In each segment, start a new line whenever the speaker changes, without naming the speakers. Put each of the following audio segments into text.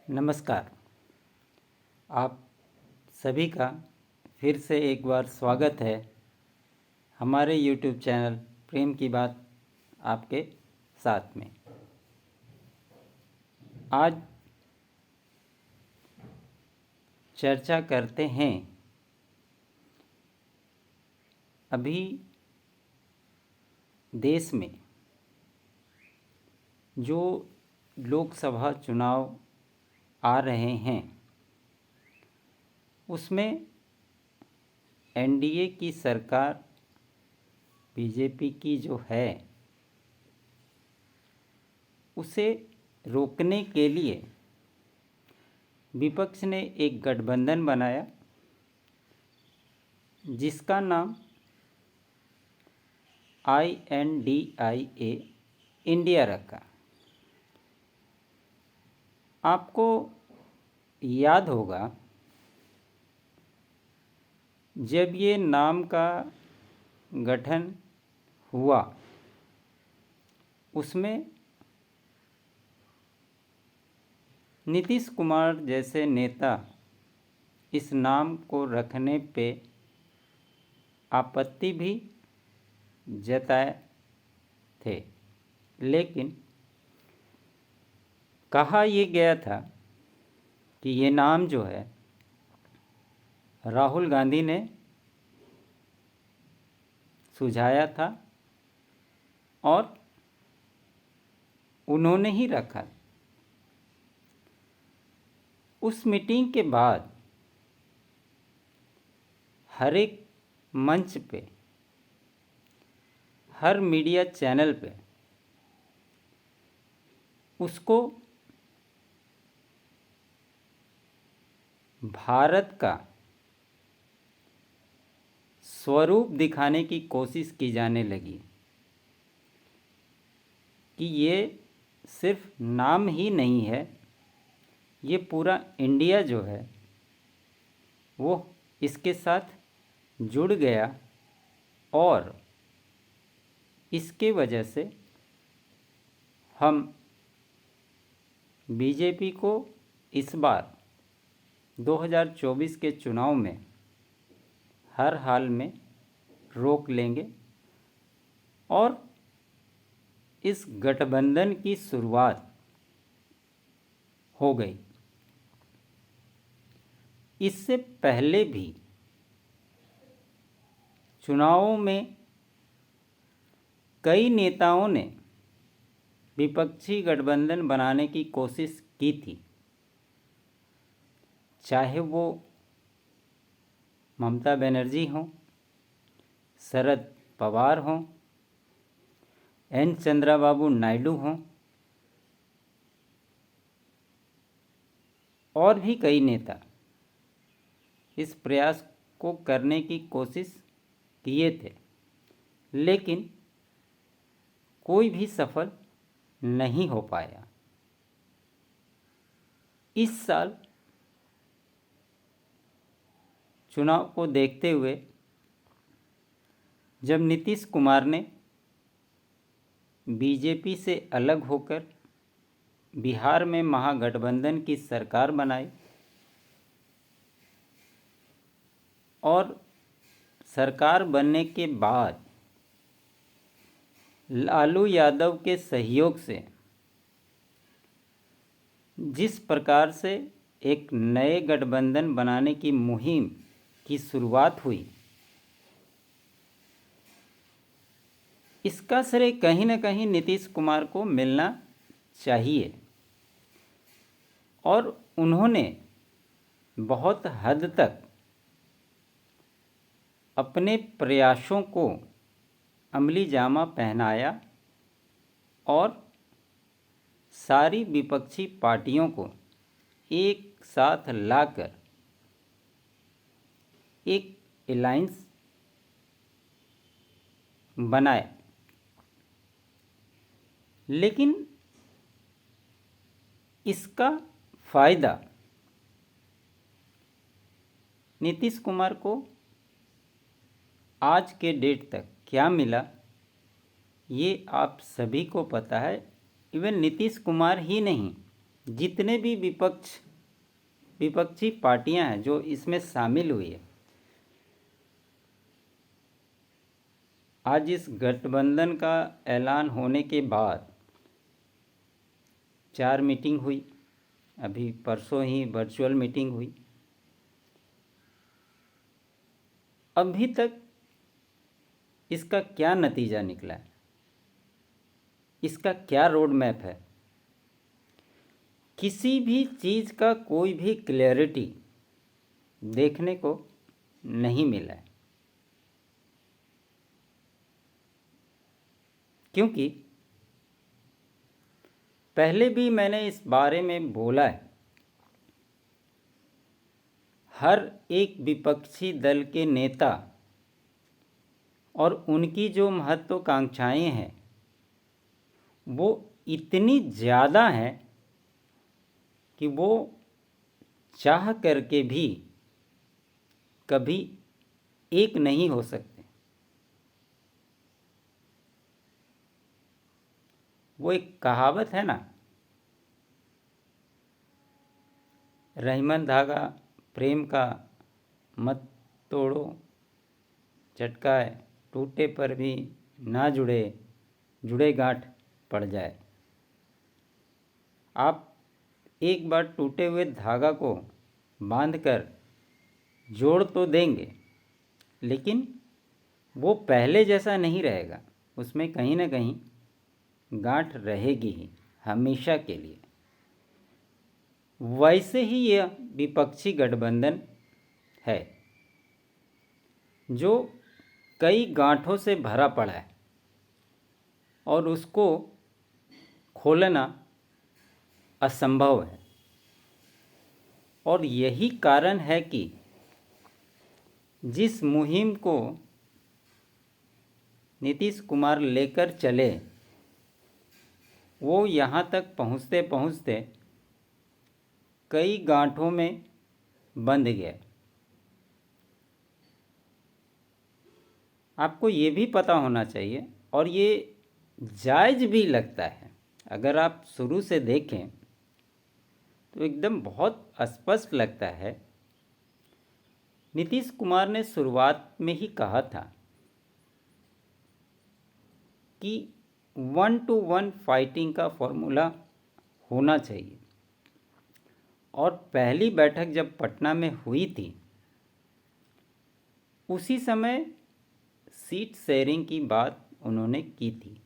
नमस्कार। आप सभी का फिर से एक बार स्वागत है हमारे YouTube चैनल प्रेम की बात आपके साथ में। आज चर्चा करते हैं अभी देश में जो लोकसभा चुनाव आ रहे हैं उसमें एनडीए की सरकार बीजेपी की जो है उसे रोकने के लिए विपक्ष ने एक गठबंधन बनाया जिसका नाम INDIA इंडिया रखा। आपको याद होगा जब ये नाम का गठन हुआ उसमें नीतीश कुमार जैसे नेता इस नाम को रखने पे आपत्ति भी जताए थे, लेकिन कहा यह गया था कि ये नाम जो है राहुल गांधी ने सुझाया था और उन्होंने ही रखा। उस मीटिंग के बाद हर एक मंच पे, हर मीडिया चैनल पे उसको भारत का स्वरूप दिखाने की कोशिश की जाने लगी कि ये सिर्फ नाम ही नहीं है, ये पूरा इंडिया जो है वो इसके साथ जुड़ गया और इसके वजह से हम बीजेपी को इस बार 2024 के चुनाव में हर हाल में रोक लेंगे और इस गठबंधन की शुरुआत हो गई। इससे पहले भी चुनावों में कई नेताओं ने विपक्षी गठबंधन बनाने की कोशिश की थी, चाहे वो ममता बनर्जी हों, शरद पवार हों, एन चंद्रबाबू नायडू हों और भी कई नेता इस प्रयास को करने की कोशिश किए थे, लेकिन कोई भी सफल नहीं हो पाया। इस साल चुनाव को देखते हुए जब नीतीश कुमार ने बीजेपी से अलग होकर बिहार में महागठबंधन की सरकार बनाई और सरकार बनने के बाद लालू यादव के सहयोग से जिस प्रकार से एक नए गठबंधन बनाने की मुहिम की शुरुआत हुई, इसका श्रेय कहीं न कहीं नीतीश कुमार को मिलना चाहिए और उन्होंने बहुत हद तक अपने प्रयासों को अमली जामा पहनाया और सारी विपक्षी पार्टियों को एक साथ लाकर एक अलायंस बनाया। लेकिन इसका फ़ायदा नीतीश कुमार को आज के डेट तक क्या मिला ये आप सभी को पता है। इवन नीतीश कुमार ही नहीं, जितने भी विपक्षी पार्टियां हैं जो इसमें शामिल हुई है, आज इस गठबंधन का ऐलान होने के बाद 4 मीटिंग हुई, अभी परसों ही वर्चुअल मीटिंग हुई। अभी तक इसका क्या नतीजा निकला है, इसका क्या रोड मैप है, किसी भी चीज़ का कोई भी क्लैरिटी देखने को नहीं मिला है। क्योंकि पहले भी मैंने इस बारे में बोला है, हर एक विपक्षी दल के नेता और उनकी जो महत्वाकांक्षाएं हैं वो इतनी ज़्यादा हैं कि वो चाह करके भी कभी एक नहीं हो सकते। वो एक कहावत है ना, रहीमन धागा प्रेम का मत तोड़ो, चटकाए टूटे पर भी ना जुड़े, जुड़े गांठ पड़ जाए। आप एक बार टूटे हुए धागा को बांधकर जोड़ तो देंगे, लेकिन वो पहले जैसा नहीं रहेगा, उसमें कहीं ना कहीं गांठ रहेगी ही हमेशा के लिए। वैसे ही यह विपक्षी गठबंधन है जो कई गांठों से भरा पड़ा है और उसको खोलना असंभव है। और यही कारण है कि जिस मुहिम को नीतीश कुमार लेकर चले वो यहाँ तक पहुँचते पहुँचते कई गांठों में बंध गया। आपको ये भी पता होना चाहिए और ये जायज़ भी लगता है, अगर आप शुरू से देखें तो एकदम बहुत स्पष्ट लगता है। नीतीश कुमार ने शुरुआत में ही कहा था कि 1-to-1 फाइटिंग का फॉर्मूला होना चाहिए। और पहली बैठक जब पटना में हुई थी उसी समय सीट शेयरिंग की बात उन्होंने की थी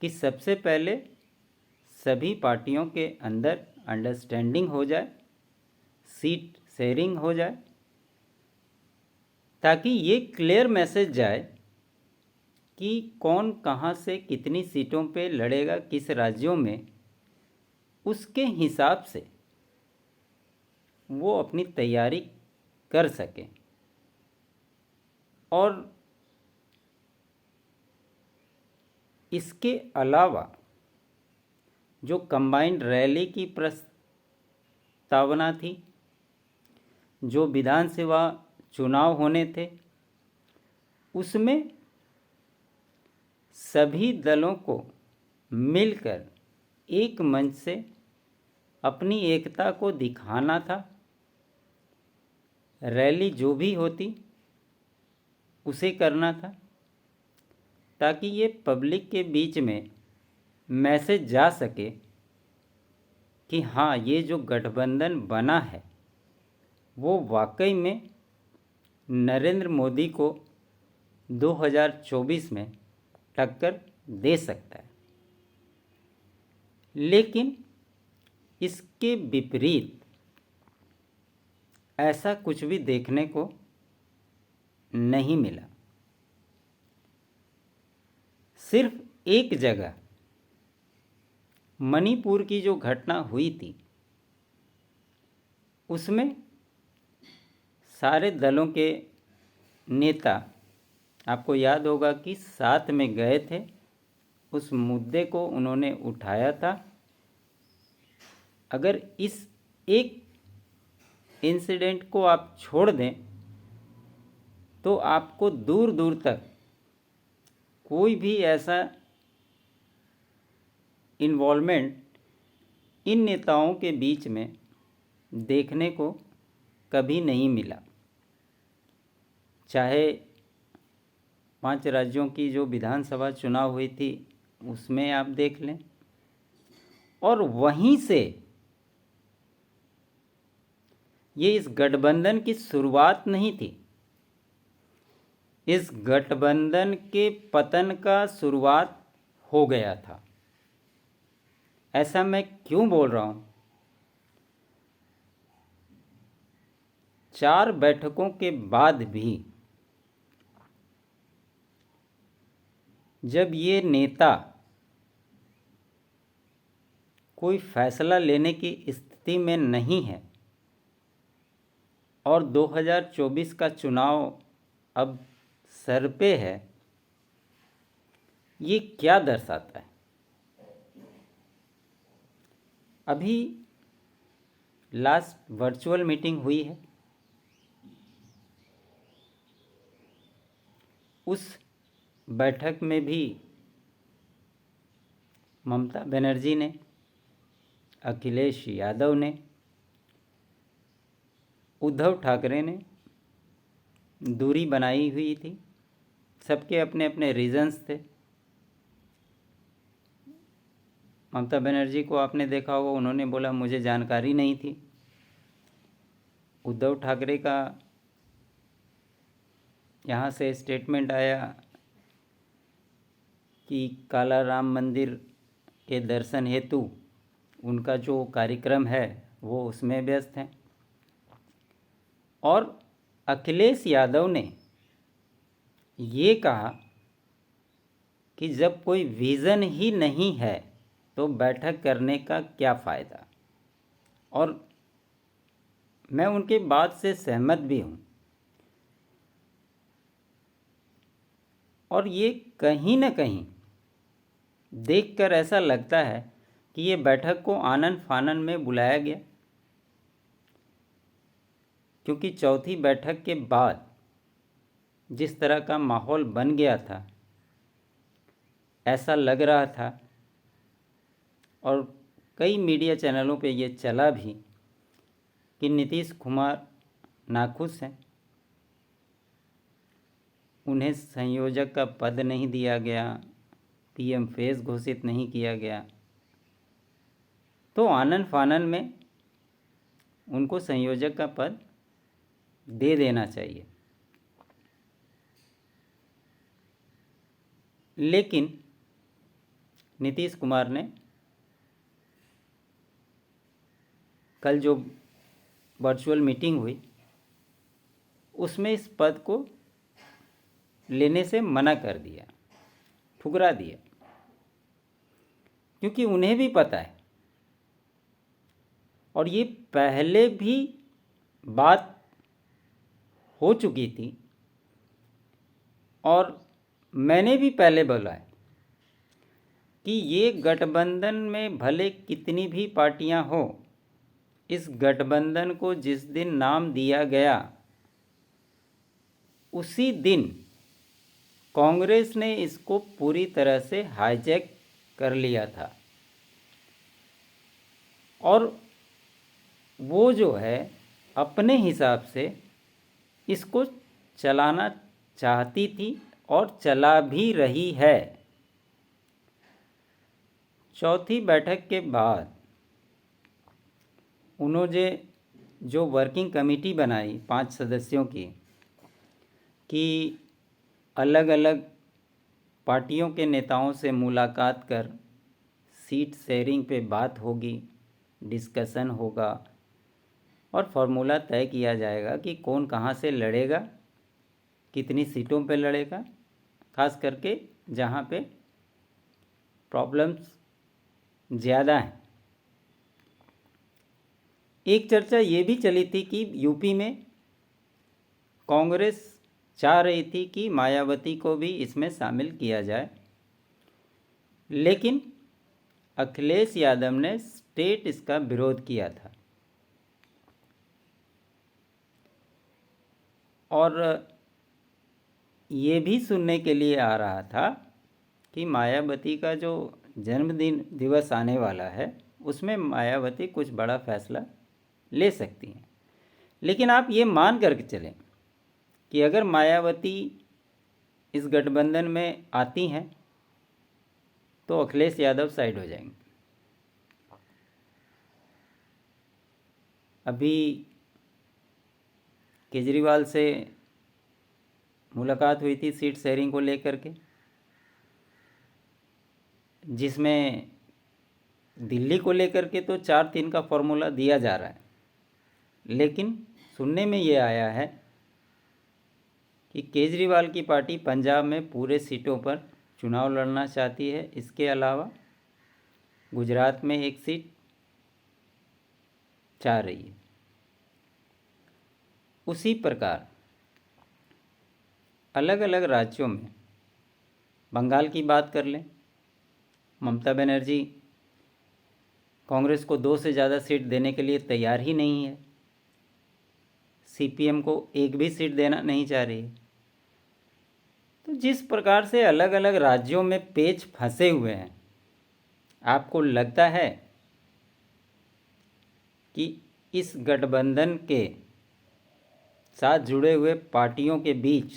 कि सबसे पहले सभी पार्टियों के अंदर अंडरस्टैंडिंग हो जाए, सीट शेयरिंग हो जाए, ताकि ये क्लियर मैसेज जाए कि कौन कहाँ से कितनी सीटों पे लड़ेगा, किस राज्यों में, उसके हिसाब से वो अपनी तैयारी कर सकें। और इसके अलावा जो कंबाइंड रैली की प्रस्तावना थी, जो विधानसभा चुनाव होने थे, उसमें सभी दलों को मिलकर एक मंच से अपनी एकता को दिखाना था। रैली जो भी होती उसे करना था, ताकि ये पब्लिक के बीच में मैसेज जा सके कि हाँ, ये जो गठबंधन बना है वो वाकई में नरेंद्र मोदी को 2024 में टक्कर दे सकता है। लेकिन इसके विपरीत ऐसा कुछ भी देखने को नहीं मिला। सिर्फ एक जगह मणिपुर की जो घटना हुई थी उसमें सारे दलों के नेता, आपको याद होगा कि साथ में गए थे, उस मुद्दे को उन्होंने उठाया था। अगर इस एक इंसिडेंट को आप छोड़ दें तो आपको दूर दूर तक कोई भी ऐसा इन्वॉल्वमेंट इन नेताओं के बीच में देखने को कभी नहीं मिला। चाहे 5 राज्यों की जो विधानसभा चुनाव हुई थी उसमें आप देख लें, और वहीं से ये इस गठबंधन की शुरुआत नहीं थी। इस गठबंधन के पतन का शुरुआत हो गया था। ऐसा मैं क्यों बोल रहा हूँ? 4 बैठकों के बाद भी जब ये नेता कोई फैसला लेने की स्थिति में नहीं है और 2024 का चुनाव अब सर पे है, ये क्या दर्शाता है? अभी लास्ट वर्चुअल मीटिंग हुई है, उस बैठक में भी ममता बनर्जी ने, अखिलेश यादव ने, उद्धव ठाकरे ने दूरी बनाई हुई थी। सबके अपने अपने रीजंस थे। ममता बनर्जी को आपने देखा होगा, उन्होंने बोला मुझे जानकारी नहीं थी। उद्धव ठाकरे का यहाँ से स्टेटमेंट आया कि काला राम मंदिर के दर्शन हेतु उनका जो कार्यक्रम है वो उसमें व्यस्त हैं। और अखिलेश यादव ने ये कहा कि जब कोई विज़न ही नहीं है तो बैठक करने का क्या फ़ायदा। और मैं उनके बात से सहमत भी हूँ। और ये कहीं न कहीं देखकर ऐसा लगता है कि ये बैठक को आनन फानन में बुलाया गया, क्योंकि चौथी बैठक के बाद जिस तरह का माहौल बन गया था, ऐसा लग रहा था और कई मीडिया चैनलों पे ये चला भी कि नीतीश कुमार नाखुश हैं, उन्हें संयोजक का पद नहीं दिया गया, पीएम फेस घोषित नहीं किया गया, तो आनन फानन में उनको संयोजक का पद दे देना चाहिए। लेकिन नीतीश कुमार ने कल जो वर्चुअल मीटिंग हुई उसमें इस पद को लेने से मना कर दिया, ठुकरा दिया, क्योंकि उन्हें भी पता है और ये पहले भी बात हो चुकी थी और मैंने भी पहले बोला है कि ये गठबंधन में भले कितनी भी पार्टियां हो, इस गठबंधन को जिस दिन नाम दिया गया उसी दिन कांग्रेस ने इसको पूरी तरह से हाईजैक कर लिया था और वो जो है अपने हिसाब से इसको चलाना चाहती थी और चला भी रही है। चौथी बैठक के बाद उन्होंने जो वर्किंग कमेटी बनाई 5 सदस्यों की, कि अलग अलग पार्टियों के नेताओं से मुलाकात कर सीट शेयरिंग पे बात होगी, डिस्कशन होगा और फार्मूला तय किया जाएगा कि कौन कहाँ से लड़ेगा, कितनी सीटों पे लड़ेगा, खास करके जहाँ पे प्रॉब्लम्स ज़्यादा हैं। एक चर्चा ये भी चली थी कि यूपी में कांग्रेस चाह रही थी कि मायावती को भी इसमें शामिल किया जाए, लेकिन अखिलेश यादव ने स्टेट इसका विरोध किया था और ये भी सुनने के लिए आ रहा था कि मायावती का जो जन्मदिन दिवस आने वाला है उसमें मायावती कुछ बड़ा फैसला ले सकती हैं। लेकिन आप ये मान करके चलें कि अगर मायावती इस गठबंधन में आती हैं तो अखिलेश यादव साइड हो जाएंगे। अभी केजरीवाल से मुलाकात हुई थी सीट शेयरिंग को लेकर के, जिसमें दिल्ली को लेकर के तो 4-3 का फॉर्मूला दिया जा रहा है, लेकिन सुनने में ये आया है कि केजरीवाल की पार्टी पंजाब में पूरे सीटों पर चुनाव लड़ना चाहती है। इसके अलावा गुजरात में एक सीट चाह रही है। उसी प्रकार अलग अलग राज्यों में, बंगाल की बात कर लें, ममता बनर्जी कांग्रेस को 2 से ज़्यादा सीट देने के लिए तैयार ही नहीं है। सीपीएम को एक भी सीट देना नहीं चाह रही है। तो जिस प्रकार से अलग अलग राज्यों में पेच फंसे हुए हैं, आपको लगता है कि इस गठबंधन के साथ जुड़े हुए पार्टियों के बीच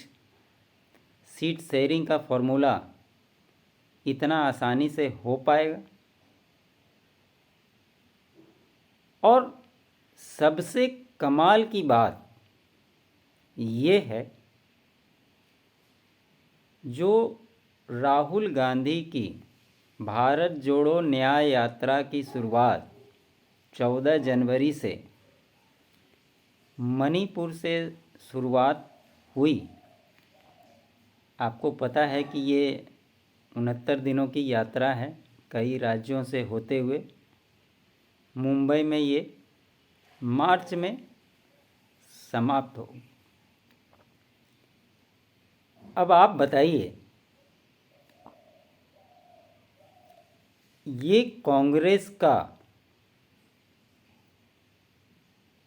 सीट शेयरिंग का फॉर्मूला इतना आसानी से हो पाएगा? और सबसे कमाल की बात ये है, जो राहुल गांधी की भारत जोड़ो न्याय यात्रा की शुरुआत 14 जनवरी से मणिपुर से शुरुआत हुई। आपको पता है कि ये 69 दिनों की यात्रा है, कई राज्यों से होते हुए मुंबई में ये मार्च में समाप्त हो। अब आप बताइए, ये कांग्रेस का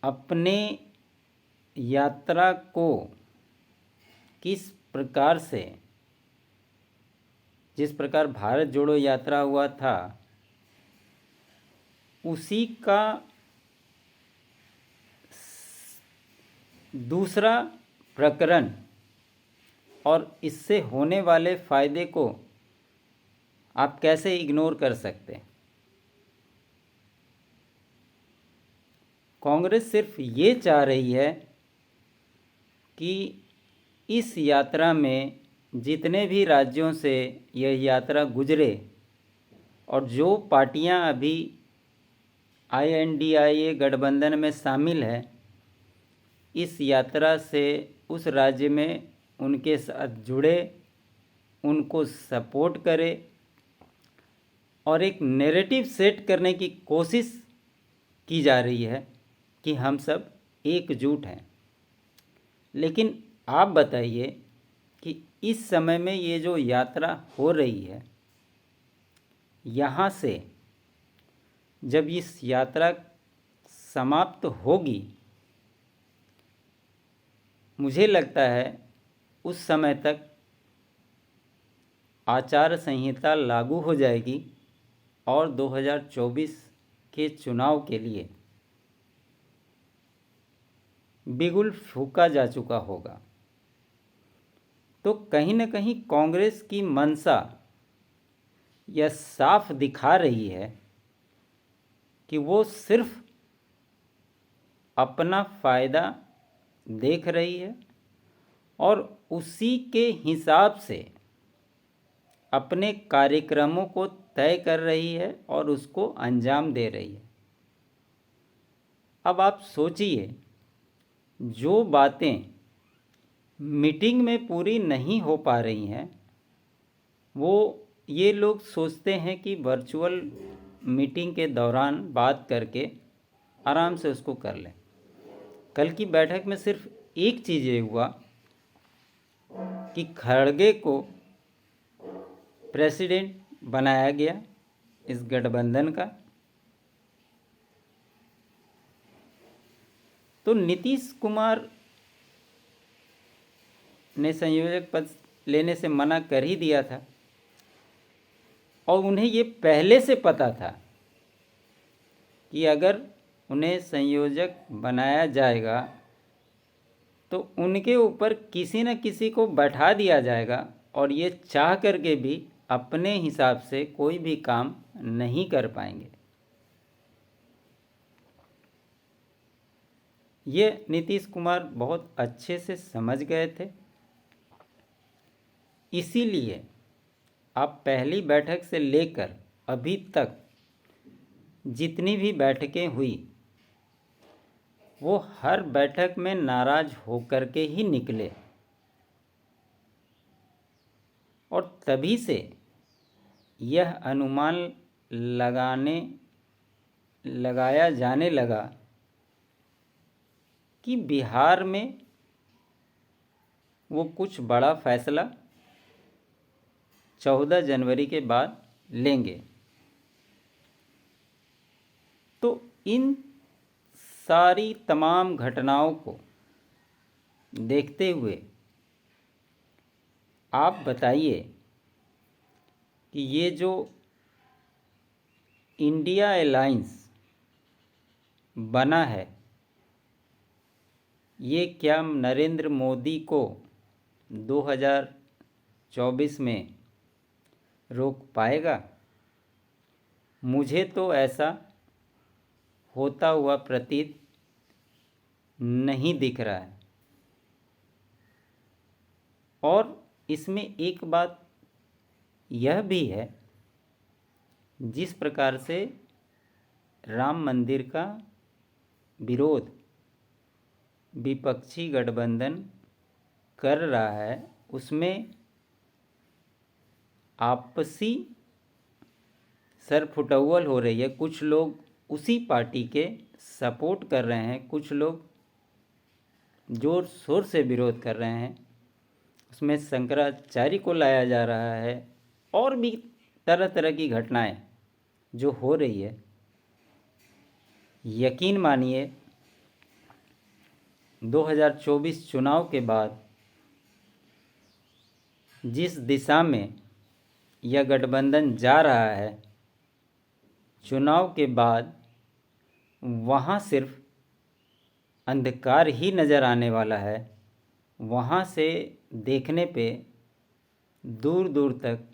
अपने यात्रा को किस प्रकार से, जिस प्रकार भारत जोड़ो यात्रा हुआ था, उसी का दूसरा प्रकरण और इससे होने वाले फ़ायदे को आप कैसे इग्नोर कर सकते हैं? कांग्रेस सिर्फ ये चाह रही है कि इस यात्रा में जितने भी राज्यों से यह यात्रा गुजरे और जो पार्टियां अभी INDIA गठबंधन में शामिल है, इस यात्रा से उस राज्य में उनके साथ जुड़े, उनको सपोर्ट करे और एक नैरेटिव सेट करने की कोशिश की जा रही है कि हम सब एकजुट हैं। लेकिन आप बताइए कि इस समय में ये जो यात्रा हो रही है, यहाँ से जब इस यात्रा समाप्त होगी, मुझे लगता है उस समय तक आचार संहिता लागू हो जाएगी और 2024 के चुनाव के लिए बिगुल फूंका जा चुका होगा। तो कहीं न कहीं कांग्रेस की मंशा यह साफ दिखा रही है कि वो सिर्फ अपना फ़ायदा देख रही है और उसी के हिसाब से अपने कार्यक्रमों को तय कर रही है और उसको अंजाम दे रही है। अब आप सोचिए, जो बातें मीटिंग में पूरी नहीं हो पा रही हैं, वो ये लोग सोचते हैं कि वर्चुअल मीटिंग के दौरान बात करके आराम से उसको कर लें। कल की बैठक में सिर्फ एक चीज़ ये हुआ कि खड़गे को प्रेसिडेंट बनाया गया इस गठबंधन का। तो नीतीश कुमार ने संयोजक पद लेने से मना कर ही दिया था और उन्हें ये पहले से पता था कि अगर उन्हें संयोजक बनाया जाएगा तो उनके ऊपर किसी न किसी को बैठा दिया जाएगा और ये चाह करके भी अपने हिसाब से कोई भी काम नहीं कर पाएंगे। ये नीतीश कुमार बहुत अच्छे से समझ गए थे। इसीलिए आप पहली बैठक से लेकर अभी तक जितनी भी बैठकें हुई वो हर बैठक में नाराज होकर के ही निकले और तभी से यह अनुमान लगाया जाने लगा कि बिहार में वो कुछ बड़ा फैसला 14 जनवरी के बाद लेंगे। तो इन सारी तमाम घटनाओं को देखते हुए आप बताइए कि ये जो इंडिया अलायंस बना है ये क्या नरेंद्र मोदी को 2024 में रोक पाएगा? मुझे तो ऐसा होता हुआ प्रतीत नहीं दिख रहा है। और इसमें एक बात यह भी है, जिस प्रकार से राम मंदिर का विरोध विपक्षी गठबंधन कर रहा है उसमें आपसी सरफुटौल हो रही है। कुछ लोग उसी पार्टी के सपोर्ट कर रहे हैं, कुछ लोग जोर शोर से विरोध कर रहे हैं। उसमें शंकराचार्य को लाया जा रहा है और भी तरह तरह की घटनाएं जो हो रही है। यकीन मानिए 2024 चुनाव के बाद जिस दिशा में यह गठबंधन जा रहा है, चुनाव के बाद वहाँ सिर्फ अंधकार ही नज़र आने वाला है। वहाँ से देखने पे दूर दूर तक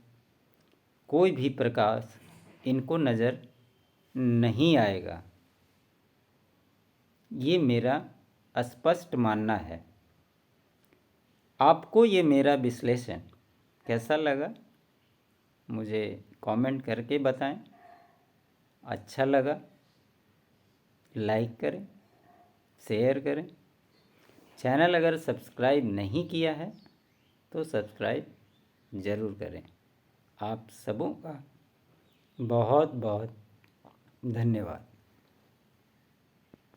कोई भी प्रकाश इनको नज़र नहीं आएगा। ये मेरा स्पष्ट मानना है। आपको ये मेरा विश्लेषण कैसा लगा मुझे कमेंट करके बताएं। अच्छा लगा लाइक करें, शेयर करें। चैनल अगर सब्सक्राइब नहीं किया है तो सब्सक्राइब ज़रूर करें। आप सबों का बहुत बहुत धन्यवाद।